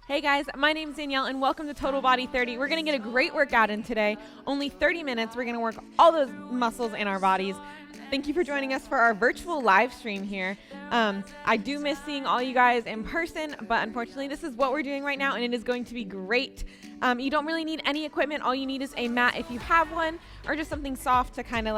Hey guys, my name's Danielle and welcome to Total Body 30. We're going to get a great workout in today. Only 30 minutes. We're going to work all those muscles in our bodies. Thank you for joining us for our virtual live stream here. I do miss seeing all you guys in person, but unfortunately this is what we're doing right now and it is going to be great. You don't really need any equipment. All you need is a mat if you have one, or just something soft to kind of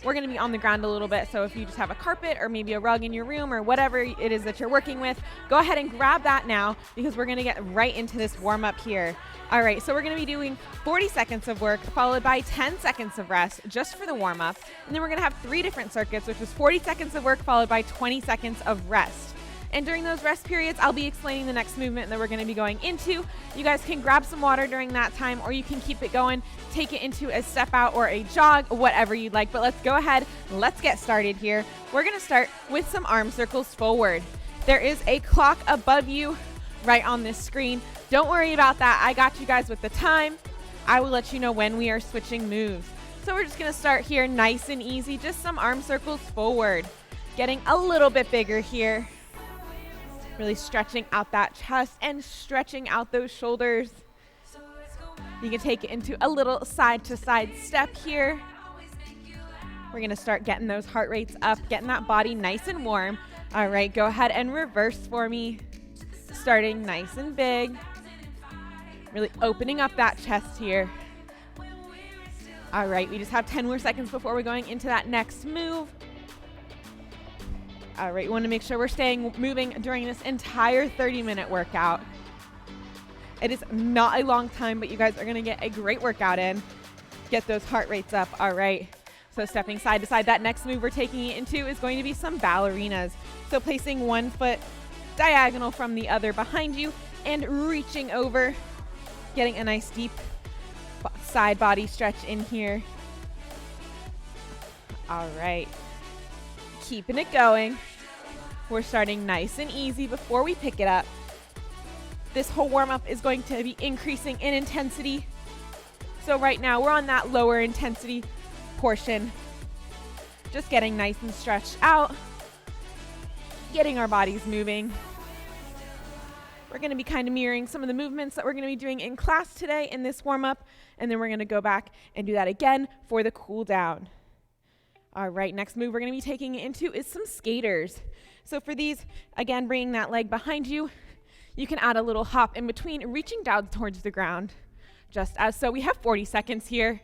we're going to be on the ground a little bit. So if you just have a carpet or maybe a rug in your room or whatever it is that you're working with, go ahead and grab that now because we're going to get right into this warm up here. All right, so we're going to be doing 40 seconds of work followed by 10 seconds of rest just for the warm up. And then we're going to have 3 different circuits, which is 40 seconds of work followed by 20 seconds of rest. And during those rest periods, I'll be explaining the next movement that we're going to be going into. You guys can grab some water during that time, or you can keep it going, take it into a step out or a jog, whatever you'd like. But let's go ahead. Let's get started here. We're going to start with some arm circles forward. There is a clock above you right on this screen. Don't worry about that. I got you guys with the time. I will let you know when we are switching moves. So we're just going to start here nice and easy. Just some arm circles forward. Getting a little bit bigger here. Really stretching out that chest and stretching out those shoulders. You can take it into a little side to side step here. We're going to start getting those heart rates up, getting that body nice and warm. All right, go ahead and reverse for me. Starting nice and big. Really opening up that chest here. All right, we just have 10 more seconds before we're going into that next move. All right, we want to make sure we're staying moving during this entire 30-minute workout. It is not a long time, but you guys are going to get a great workout in. Get those heart rates up. All right, so stepping side to side. That next move we're taking it into is going to be some ballerinas. So placing one foot diagonal from the other behind you and reaching over, getting a nice deep side body stretch in here. All right. Keeping it going. We're starting nice and easy before we pick it up. This whole warm-up is going to be increasing in intensity. So right now we're on that lower intensity portion. Just getting nice and stretched out. Getting our bodies moving. We're going to be kind of mirroring some of the movements that we're going to be doing in class today in this warm-up. And then we're going to go back and do that again for the cool down. All right, next move we're going to be taking it into is some skaters. So for these, again, bringing that leg behind you, you can add a little hop in between, reaching down towards the ground, just as so. We have 40 seconds here.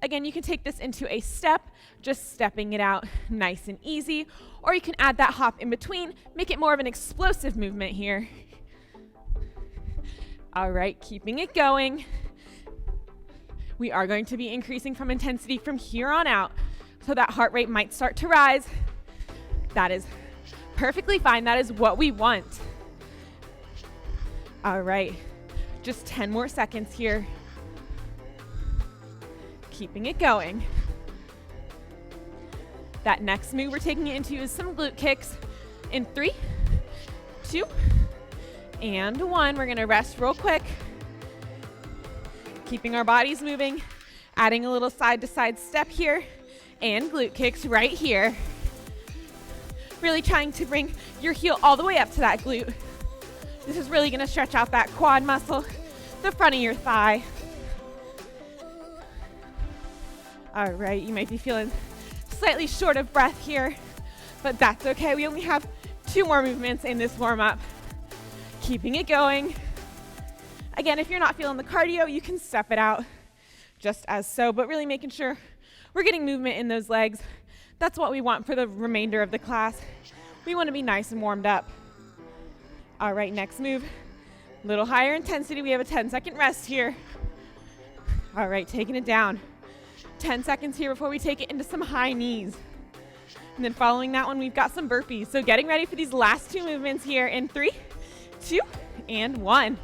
Again, you can take this into a step, just stepping it out nice and easy, or you can add that hop in between, make it more of an explosive movement here. All right, keeping it going. We are going to be increasing from intensity from here on out, so that heart rate might start to rise. That is perfectly fine. That is what we want. All right, just 10 more seconds here. Keeping it going. That next move we're taking it into is some glute kicks in 3, 2, and 1. We're going to rest real quick. Keeping our bodies moving, adding a little side to side step here, and glute kicks right here. Really trying to bring your heel all the way up to that glute. This is really gonna stretch out that quad muscle, the front of your thigh. All right, you might be feeling slightly short of breath here, but that's okay. We only have 2 more movements in this warm up. Keeping it going. Again, if you're not feeling the cardio, you can step it out just as so, but really making sure we're getting movement in those legs. That's what we want for the remainder of the class. We want to be nice and warmed up. All right, next move, a little higher intensity. We have a 10-second rest here. All right, taking it down. 10 seconds here before we take it into some high knees. And then following that one, we've got some burpees. So getting ready for these last 2 movements here in 3, 2, and 1.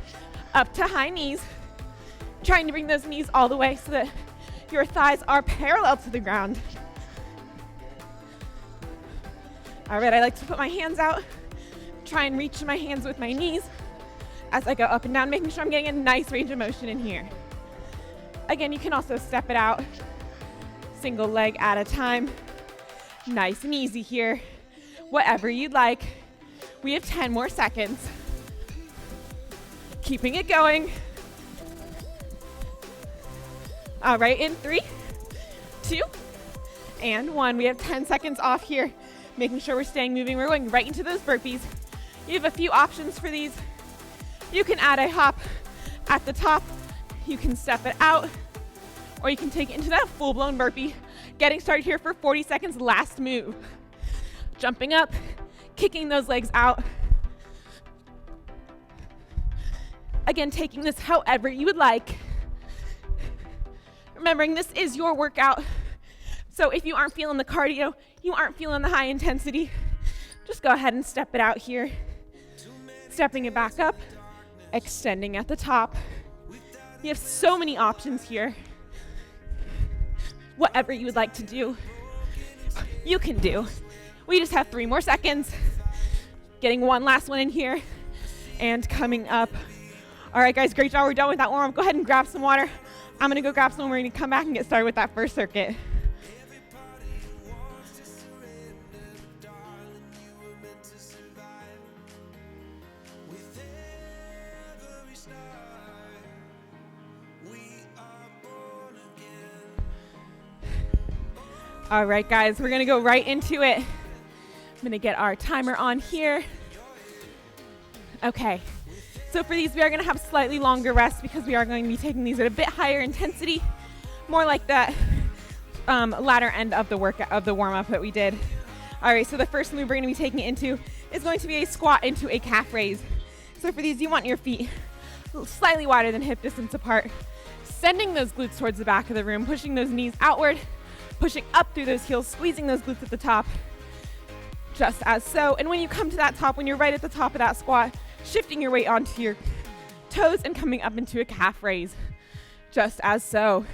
Up to high knees, trying to bring those knees all the way so that your thighs are parallel to the ground. All right, I like to put my hands out, try and reach my hands with my knees as I go up and down, making sure I'm getting a nice range of motion in here. Again, you can also step it out, single leg at a time. Nice and easy here, whatever you'd like. We have 10 more seconds. Keeping it going. All right, in 3, 2, and 1. We have 10 seconds off here, making sure we're staying moving. We're going right into those burpees. You have a few options for these. You can add a hop at the top. You can step it out, or you can take it into that full-blown burpee. Getting started here for 40 seconds, last move. Jumping up, kicking those legs out. Again, taking this however you would like. Remembering this is your workout. So if you aren't feeling the cardio, you aren't feeling the high intensity, just go ahead and step it out here. Stepping it back up, extending at the top. You have so many options here. Whatever you would like to do, you can do. We just have 3 more seconds. Getting one last one in here and coming up. All right, guys, great job. We're done with that warm-up. Go ahead and grab some water. I'm gonna go grab some. We're gonna come back and get started with that first circuit. All right, guys, we're gonna go right into it. I'm gonna get our timer on here. Okay, so for these, we are gonna have slightly longer rests because we are going to be taking these at a bit higher intensity, more like that latter end of the workout, of the warm-up that we did. All right, so the first move we're gonna be taking it into is going to be a squat into a calf raise. So for these, you want your feet slightly wider than hip distance apart, sending those glutes towards the back of the room, pushing those knees outward, pushing up through those heels, squeezing those glutes at the top, just as so. And when you come to that top, when you're right at the top of that squat, shifting your weight onto your toes and coming up into a calf raise, just as so.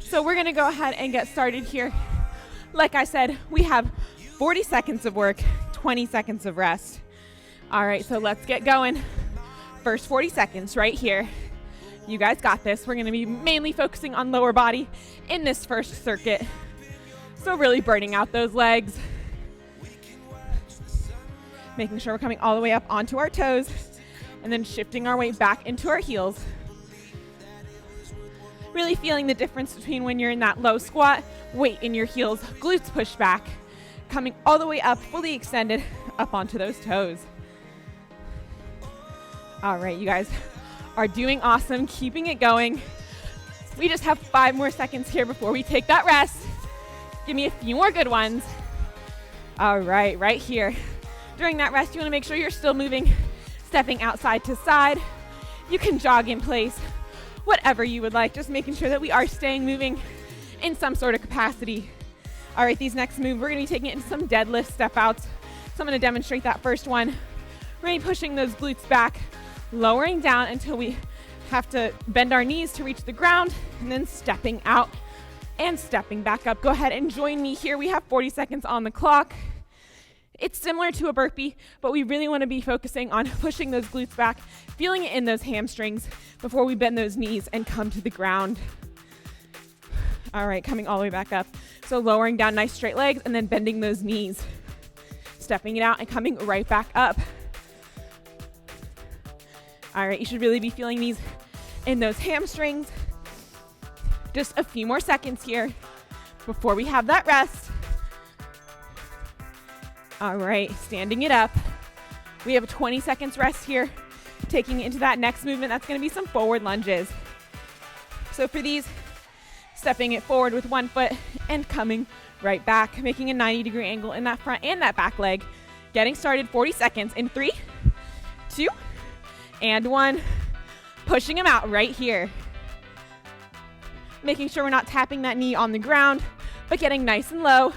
So we're gonna go ahead and get started here. Like I said, we have 40 seconds of work, 20 seconds of rest. All right, so let's get going. First 40 seconds right here. You guys got this. We're gonna be mainly focusing on lower body in this first circuit. So really burning out those legs. Making sure we're coming all the way up onto our toes and then shifting our weight back into our heels. Really feeling the difference between when you're in that low squat, weight in your heels, glutes pushed back, coming all the way up, fully extended, up onto those toes. All right, you guys are doing awesome, keeping it going. We just have 5 more seconds here before we take that rest. Give me a few more good ones. All right, right here. During that rest, you wanna make sure you're still moving, stepping outside to side. You can jog in place, whatever you would like, just making sure that we are staying moving in some sort of capacity. All right, these next moves, we're gonna be taking it into some deadlift step outs. So I'm gonna demonstrate that first one. We're gonna be pushing those glutes back, lowering down until we have to bend our knees to reach the ground, and then stepping out and stepping back up. Go ahead and join me here. We have 40 seconds on the clock. It's similar to a burpee, but we really want to be focusing on pushing those glutes back, feeling it in those hamstrings before we bend those knees and come to the ground. All right, coming all the way back up. So lowering down, nice straight legs, and then bending those knees. Stepping it out and coming right back up. All right, you should really be feeling these in those hamstrings. Just a few more seconds here before we have that rest. All right, standing it up. We have 20 seconds rest here, taking it into that next movement. That's gonna be some forward lunges. So for these, stepping it forward with one foot and coming right back, making a 90-degree angle in that front and that back leg. Getting started, 40 seconds in 3, 2, and 1. Pushing them out right here. Making sure we're not tapping that knee on the ground, but getting nice and low.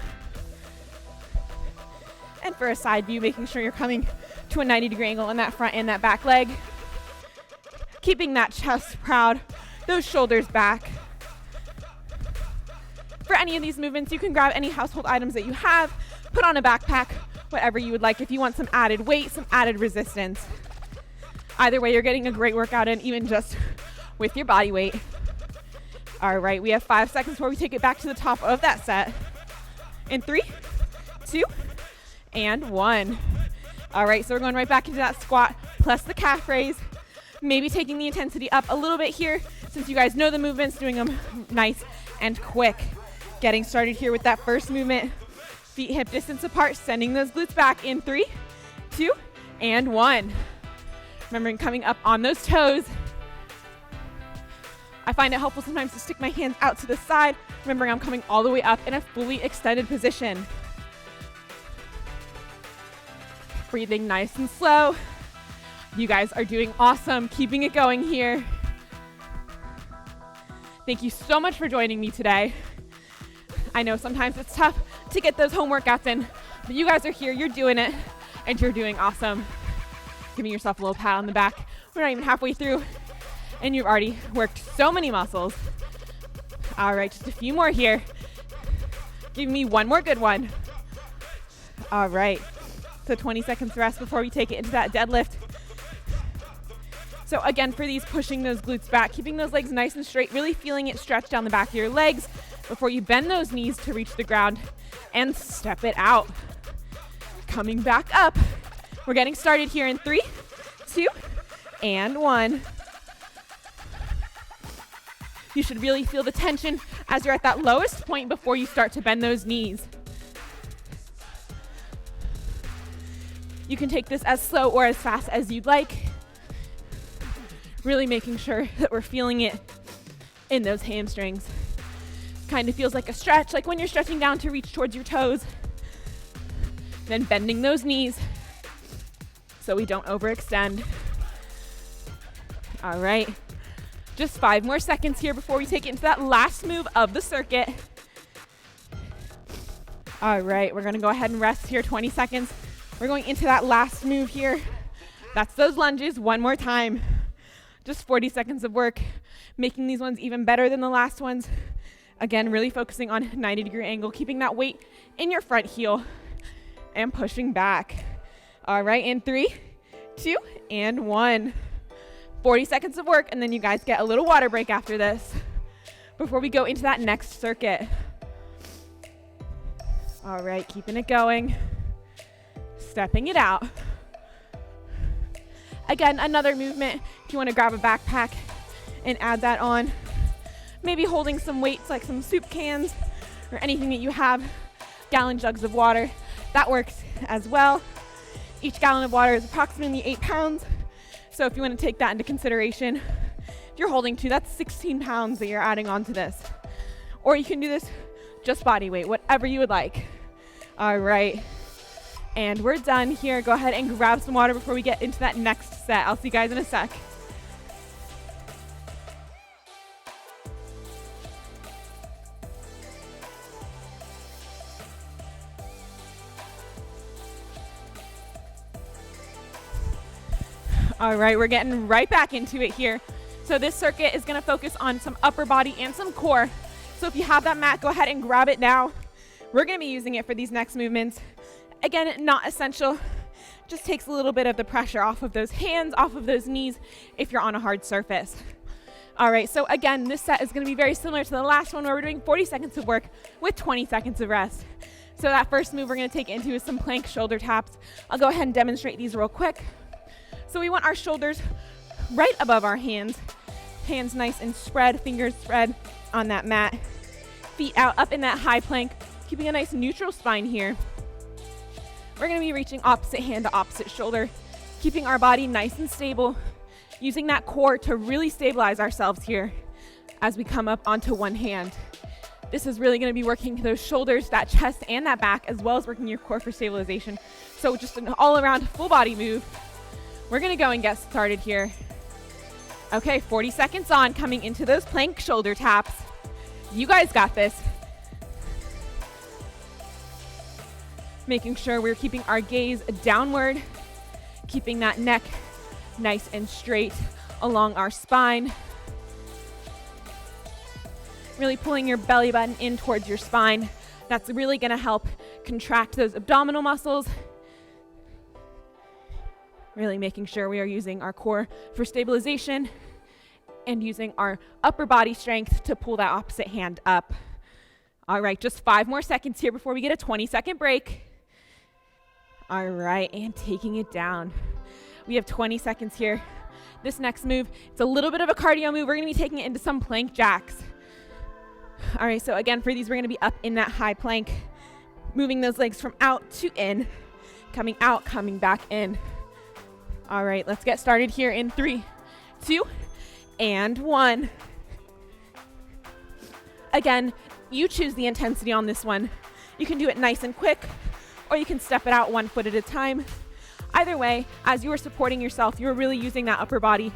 And for a side view, making sure you're coming to a 90-degree angle in that front and that back leg. Keeping that chest proud, those shoulders back. For any of these movements, you can grab any household items that you have, put on a backpack, whatever you would like if you want some added weight, some added resistance. Either way, you're getting a great workout in, even just with your body weight. All right, we have 5 seconds before we take it back to the top of that set. In 3, 2, and 1. All right, so we're going right back into that squat plus the calf raise. Maybe taking the intensity up a little bit here since you guys know the movements, doing them nice and quick. Getting started here with that first movement. Feet hip distance apart, sending those glutes back in 3, 2, and 1. Remembering coming up on those toes. I find it helpful sometimes to stick my hands out to the side. Remembering I'm coming all the way up in a fully extended position. Breathing nice and slow. You guys are doing awesome. Keeping it going here. Thank you so much for joining me today. I know sometimes it's tough to get those home workouts in, but you guys are here, you're doing it, and you're doing awesome. Giving yourself a little pat on the back. We're not even halfway through, and you've already worked so many muscles. All right, just a few more here. Give me one more good one. All right, so 20 seconds rest before we take it into that deadlift. So again, for these, pushing those glutes back, keeping those legs nice and straight, really feeling it stretch down the back of your legs before you bend those knees to reach the ground and step it out. Coming back up. We're getting started here in 3, 2, and 1. You should really feel the tension as you're at that lowest point before you start to bend those knees. You can take this as slow or as fast as you'd like. Really making sure that we're feeling it in those hamstrings. Kind of feels like a stretch, like when you're stretching down to reach towards your toes. Then bending those knees so we don't overextend. All right, just 5 more seconds here before we take it into that last move of the circuit. All right, we're gonna go ahead and rest here 20 seconds. We're going into that last move here. That's those lunges one more time. Just 40 seconds of work, making these ones even better than the last ones. Again, really focusing on 90-degree angle, keeping that weight in your front heel and pushing back. All right, in 3, 2, and 1. 40 seconds of work, and then you guys get a little water break after this before we go into that next circuit. All right, keeping it going, stepping it out. Again, another movement, if you want to grab a backpack and add that on. Maybe holding some weights like some soup cans or anything that you have, gallon jugs of water, that works as well. Each gallon of water is approximately 8 pounds. So if you want to take that into consideration, if you're holding 2, that's 16 pounds that you're adding onto this. Or you can do this just body weight, whatever you would like. All right. And we're done here. Go ahead and grab some water before we get into that next set. I'll see you guys in a sec. All right, we're getting right back into it here. So this circuit is gonna focus on some upper body and some core. So if you have that mat, go ahead and grab it now. We're gonna be using it for these next movements. Again, not essential, just takes a little bit of the pressure off of those hands, off of those knees if you're on a hard surface. All right, so again, this set is gonna be very similar to the last one where we're doing 40 seconds of work with 20 seconds of rest. So that first move we're gonna take into is some plank shoulder taps. I'll go ahead and demonstrate these real quick. So we want our shoulders right above our hands. Hands nice and spread, fingers spread on that mat. Feet out up in that high plank, keeping a nice neutral spine here. We're gonna be reaching opposite hand to opposite shoulder, keeping our body nice and stable, using that core to really stabilize ourselves here as we come up onto one hand. This is really gonna be working those shoulders, that chest, and that back, as well as working your core for stabilization. So just an all-around full body move. We're gonna go and get started here. Okay, 40 seconds on, coming into those plank shoulder taps. You guys got this. Making sure we're keeping our gaze downward, keeping that neck nice and straight along our spine. Really pulling your belly button in towards your spine. That's really gonna help contract those abdominal muscles. Really making sure we are using our core for stabilization and using our upper body strength to pull that opposite hand up. All right, just 5 more seconds here before we get a 20-second break. All right, and taking it down. We have 20 seconds here. This next move, it's a little bit of a cardio move. We're gonna be taking it into some plank jacks. All right, so again, for these, we're gonna be up in that high plank, moving those legs from out to in, coming out, coming back in. All right, let's get started here in 3, 2, and 1. Again, you choose the intensity on this one. You can do it nice and quick, or you can step it out 1 foot at a time. Either way, as you are supporting yourself, you're really using that upper body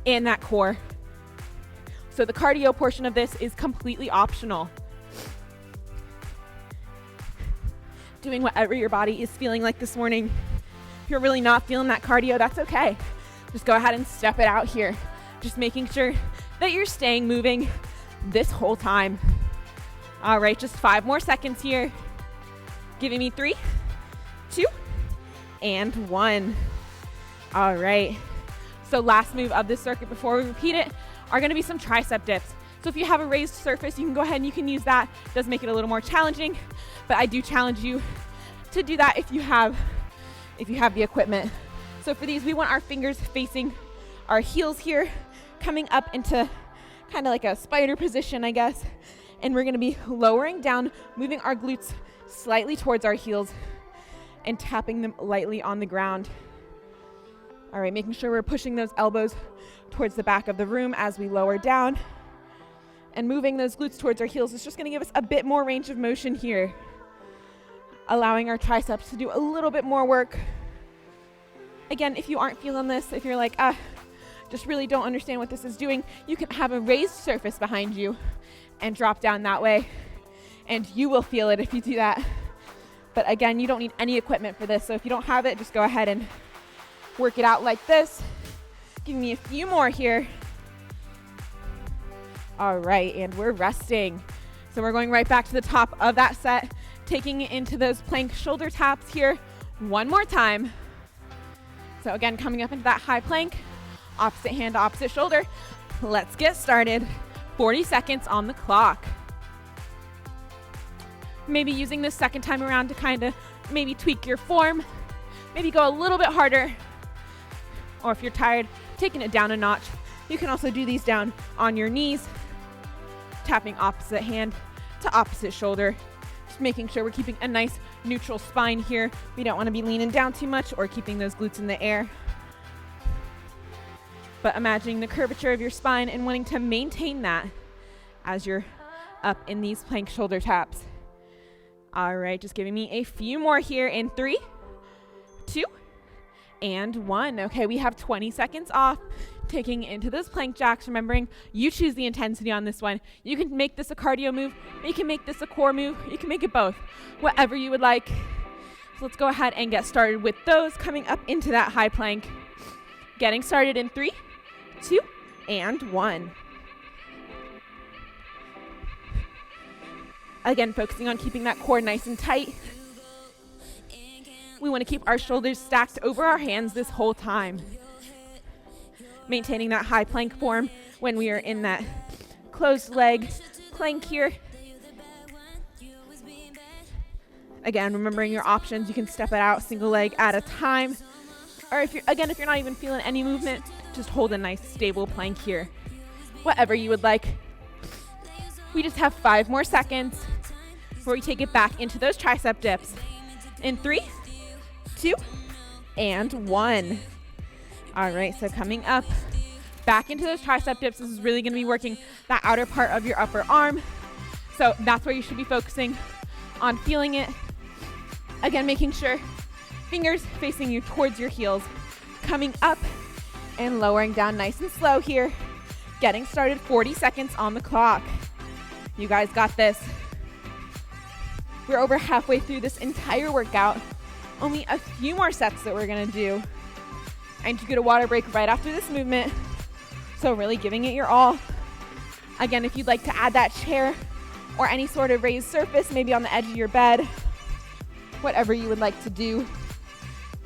and that core. So the cardio portion of this is completely optional. Doing whatever your body is feeling like this morning. If you're really not feeling that cardio, that's okay. Just go ahead and step it out here. Just making sure that you're staying moving this whole time. All right, just 5 more seconds here. Giving me 3, 2, and 1. All right. So last move of this circuit before we repeat it are going to be some tricep dips. So if you have a raised surface, you can go ahead and you can use that. It does make it a little more challenging, but I do challenge you to do that if you have the equipment. So for these, we want our fingers facing our heels here, coming up into kind of like a spider position, I guess. And we're going to be lowering down, moving our glutes slightly towards our heels and tapping them lightly on the ground. All right, making sure we're pushing those elbows towards the back of the room as we lower down. And moving those glutes towards our heels is just going to give us a bit more range of motion here, allowing our triceps to do a little bit more work. Again, if you aren't feeling this, if you're like, just really don't understand what this is doing, you can have a raised surface behind you and drop down that way, and you will feel it if you do that. But again, you don't need any equipment for this, so if you don't have it, just go ahead and work it out like this. Give me a few more here. All right, and we're resting. So we're going right back to the top of that set, taking it into those plank shoulder taps here 1 more time. So again, coming up into that high plank, opposite hand, opposite shoulder. Let's get started. 40 seconds on the clock. Maybe using this second time around to kind of maybe tweak your form, maybe go a little bit harder, or if you're tired, taking it down a notch. You can also do these down on your knees, tapping opposite hand to opposite shoulder, just making sure we're keeping a nice neutral spine here. We don't want to be leaning down too much or keeping those glutes in the air. But imagining the curvature of your spine and wanting to maintain that as you're up in these plank shoulder taps. All right, just giving me a few more here in 3, 2, and 1. Okay, we have 20 seconds off, taking into those plank jacks. Remembering, you choose the intensity on this one. You can make this a cardio move, or you can make this a core move. You can make it both, whatever you would like. So let's go ahead and get started with those, coming up into that high plank. Getting started in 3, 2, and 1. Again, focusing on keeping that core nice and tight. We want to keep our shoulders stacked over our hands this whole time. Maintaining that high plank form when we are in that closed leg plank here. Again, remembering your options, you can step it out single leg at a time. Or if you're not even feeling any movement, just hold a nice stable plank here. Whatever you would like. We just have 5 more seconds before we take it back into those tricep dips. In 3, 2, and 1. All right, so coming up back into those tricep dips. This is really going to be working that outer part of your upper arm. So that's where you should be focusing on feeling it. Again, making sure fingers facing you towards your heels, coming up and lowering down nice and slow here. Getting started, 40 seconds on the clock. You guys got this. We're over halfway through this entire workout. Only a few more sets that we're gonna do. And you get a water break right after this movement. So really giving it your all. Again, if you'd like to add that chair or any sort of raised surface, maybe on the edge of your bed, whatever you would like to do,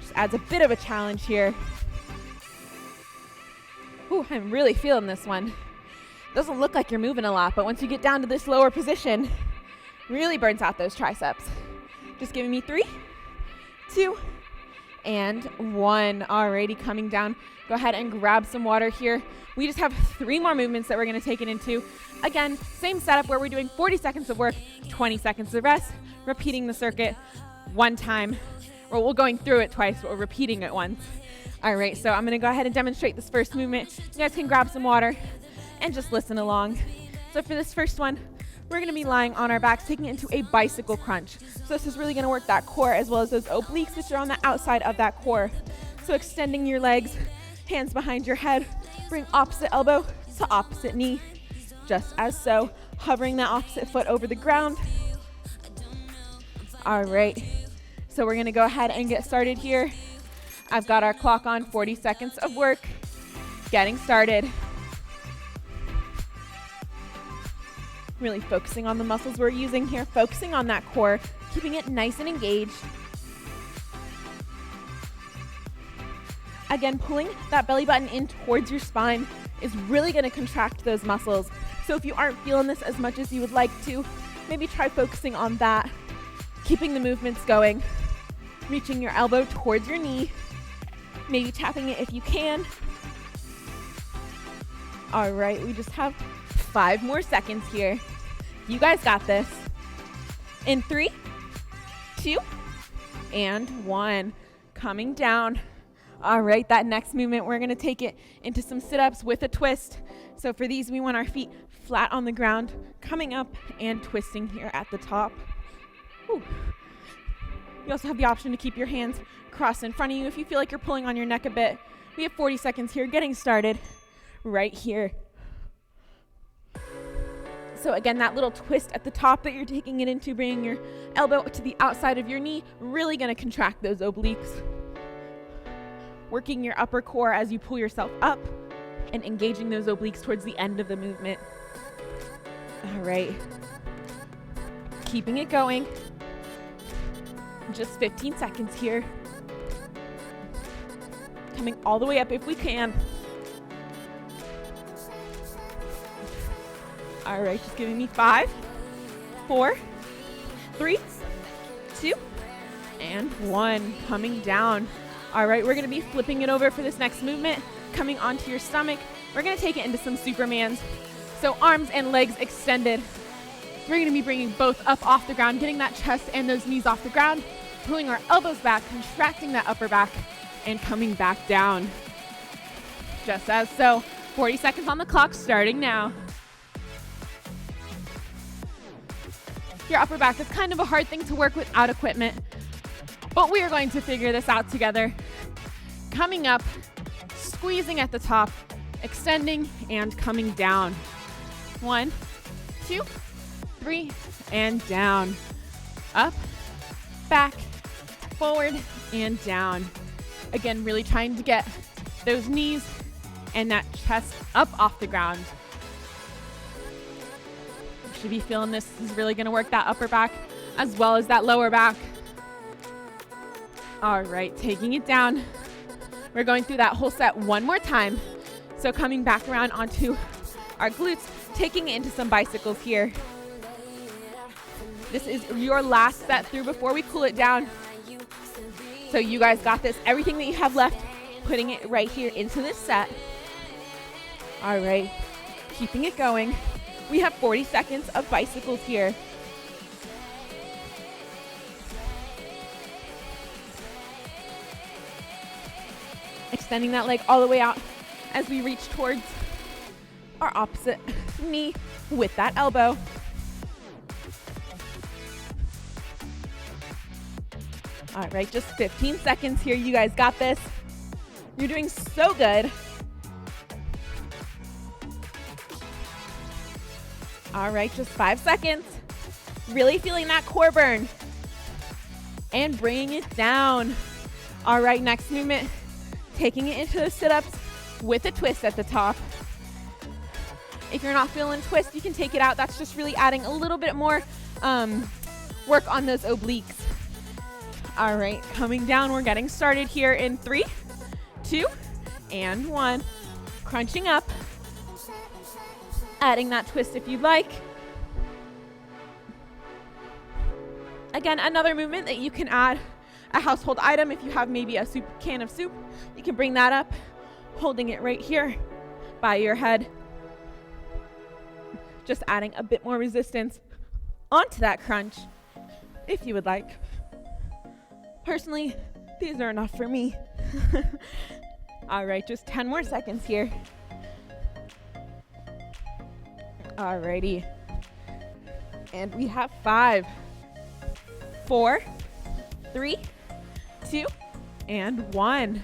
just adds a bit of a challenge here. Ooh, I'm really feeling this one. Doesn't look like you're moving a lot, but once you get down to this lower position, really burns out those triceps. Just giving me 3, 2, and 1. Alrighty, coming down. Go ahead and grab some water here. We just have 3 more movements that we're going to take it into. Again, same setup where we're doing 40 seconds of work, 20 seconds of rest, repeating the circuit 1 time. Or we're going through it twice, but we're repeating it once. All right, so I'm going to go ahead and demonstrate this first movement. You guys can grab some water and just listen along. So for this first one, we're going to be lying on our backs, taking it into a bicycle crunch. So this is really going to work that core as well as those obliques, which are on the outside of that core. So extending your legs, hands behind your head, bring opposite elbow to opposite knee, just as so. Hovering that opposite foot over the ground. All right, so we're going to go ahead and get started here. I've got our clock on, 40 seconds of work, getting started. Really focusing on the muscles we're using here, focusing on that core, keeping it nice and engaged. Again, pulling that belly button in towards your spine is really going to contract those muscles. So if you aren't feeling this as much as you would like to, maybe try focusing on that, keeping the movements going, reaching your elbow towards your knee, maybe tapping it if you can. All right, we just have 5 more seconds here. You guys got this. In 3, 2, and 1. Coming down. All right, that next movement, we're going to take it into some sit-ups with a twist. So for these, we want our feet flat on the ground, coming up and twisting here at the top. Whew. You also have the option to keep your hands crossed in front of you if you feel like you're pulling on your neck a bit. We have 40 seconds here, getting started right here. So again, that little twist at the top that you're taking it into, bringing your elbow to the outside of your knee, really going to contract those obliques. Working your upper core as you pull yourself up and engaging those obliques towards the end of the movement. All right. Keeping it going. Just 15 seconds here. Coming all the way up if we can. All right, just giving me 5, 4, 3, 2, and 1. Coming down. All right, we're going to be flipping it over for this next movement. Coming onto your stomach. We're going to take it into some Supermans. So arms and legs extended. We're going to be bringing both up off the ground, getting that chest and those knees off the ground, pulling our elbows back, contracting that upper back, and coming back down. Just as so. 40 seconds on the clock, starting now. Your upper back is kind of a hard thing to work without equipment, but we are going to figure this out together. Coming up, squeezing at the top, extending and coming down. 1, 2, 3, and down. Up, back, forward, and down. Again, really trying to get those knees and that chest up off the ground. Should be feeling this. This is really going to work that upper back as well as that lower back. All right, taking it down. We're going through that whole set one more time. So coming back around onto our glutes, taking it into some bicycles here. This is your last set through before we cool it down. So you guys got this. Everything that you have left, putting it right here into this set. All right, keeping it going. We have 40 seconds of bicycles here. Extending that leg all the way out as we reach towards our opposite knee with that elbow. All right, just 15 seconds here. You guys got this. You're doing so good. All right, just 5 seconds. Really feeling that core burn. And bringing it down. All right, next movement. Taking it into the sit-ups with a twist at the top. If you're not feeling twist, you can take it out. That's just really adding a little bit more work on those obliques. All right, coming down. We're getting started here in 3, 2, and 1. Crunching up. Adding that twist if you'd like. Again, another movement that you can add a household item. If you have maybe a can of soup, you can bring that up, holding it right here by your head. Just adding a bit more resistance onto that crunch if you would like. Personally, these are enough for me. All right, just 10 more seconds here. Alrighty. And we have 5, 4, 3, 2, and 1.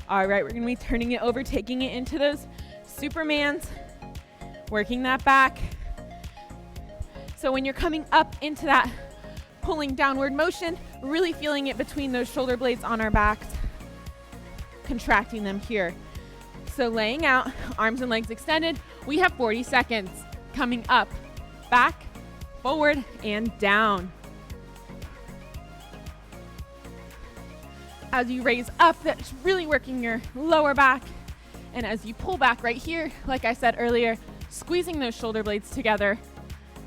All right, we're gonna be turning it over, taking it into those Supermans, working that back. So when you're coming up into that pulling downward motion, really feeling it between those shoulder blades on our backs, contracting them here. So laying out, arms and legs extended. We have 40 seconds. Coming up, back, forward, and down. As you raise up, that's really working your lower back. And as you pull back right here, like I said earlier, squeezing those shoulder blades together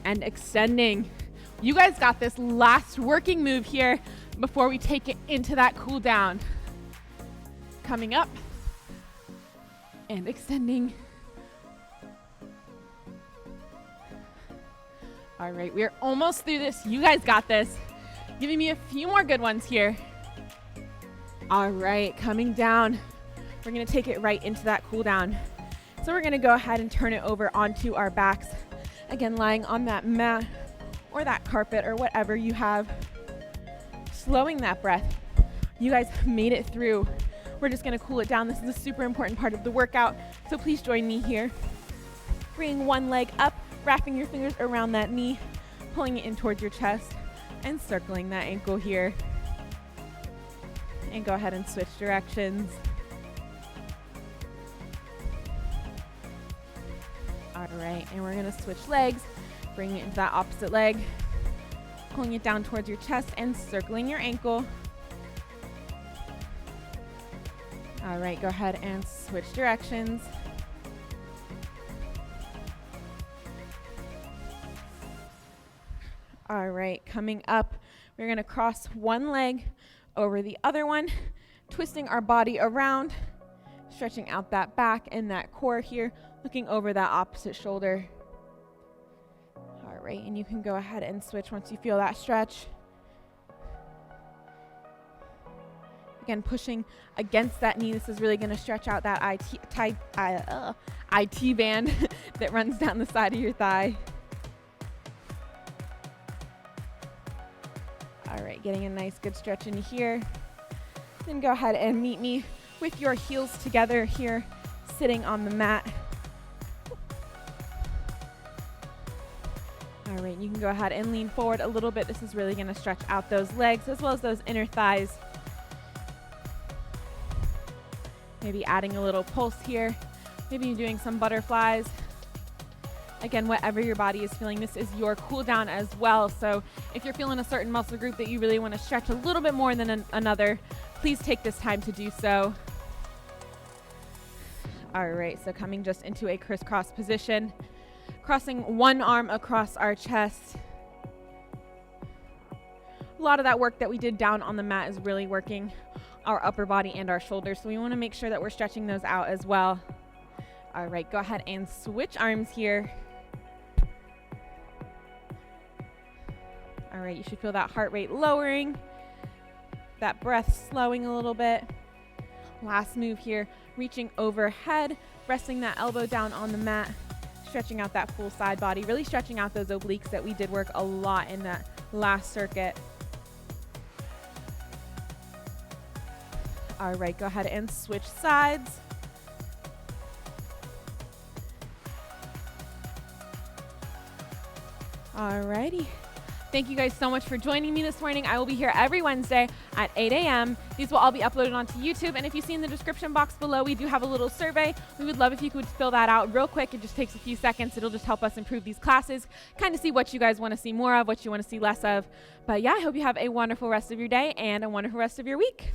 and extending. You guys got this. Last working move here before we take it into that cool down. Coming up and extending. All right, we are almost through this. You guys got this. Giving me a few more good ones here. All right, coming down. We're gonna take it right into that cool down. So we're gonna go ahead and turn it over onto our backs. Again, lying on that mat or that carpet or whatever you have. Slowing that breath. You guys made it through. We're just gonna cool it down. This is a super important part of the workout, so please join me here. Bringing one leg up, wrapping your fingers around that knee, pulling it in towards your chest, and circling that ankle here. And go ahead and switch directions. All right, and we're gonna switch legs, bringing it into that opposite leg, pulling it down towards your chest and circling your ankle. All right, go ahead and switch directions. All right, coming up, we're gonna cross one leg over the other one, twisting our body around, stretching out that back and that core here, looking over that opposite shoulder. All right, and you can go ahead and switch once you feel that stretch. Again, pushing against that knee. This is really gonna stretch out that IT band that runs down the side of your thigh. All right, getting a nice good stretch in here. Then go ahead and meet me with your heels together here, sitting on the mat. All right, you can go ahead and lean forward a little bit. This is really gonna stretch out those legs as well as those inner thighs. Maybe adding a little pulse here. Maybe doing some butterflies. Again, whatever your body is feeling, this is your cool down as well. So if you're feeling a certain muscle group that you really want to stretch a little bit more than another, please take this time to do so. All right, so coming just into a crisscross position, crossing one arm across our chest. A lot of that work that we did down on the mat is really working our upper body and our shoulders. So we want to make sure that we're stretching those out as well. All right, go ahead and switch arms here. All right, you should feel that heart rate lowering, that breath slowing a little bit. Last move here, reaching overhead, resting that elbow down on the mat, stretching out that full side body, really stretching out those obliques that we did work a lot in that last circuit. All right, go ahead and switch sides. All righty. Thank you guys so much for joining me this morning. I will be here every Wednesday at 8 a.m. These will all be uploaded onto YouTube. And if you see in the description box below, we do have a little survey. We would love if you could fill that out real quick. It just takes a few seconds. It'll just help us improve these classes, kind of see what you guys want to see more of, what you want to see less of. But yeah, I hope you have a wonderful rest of your day and a wonderful rest of your week.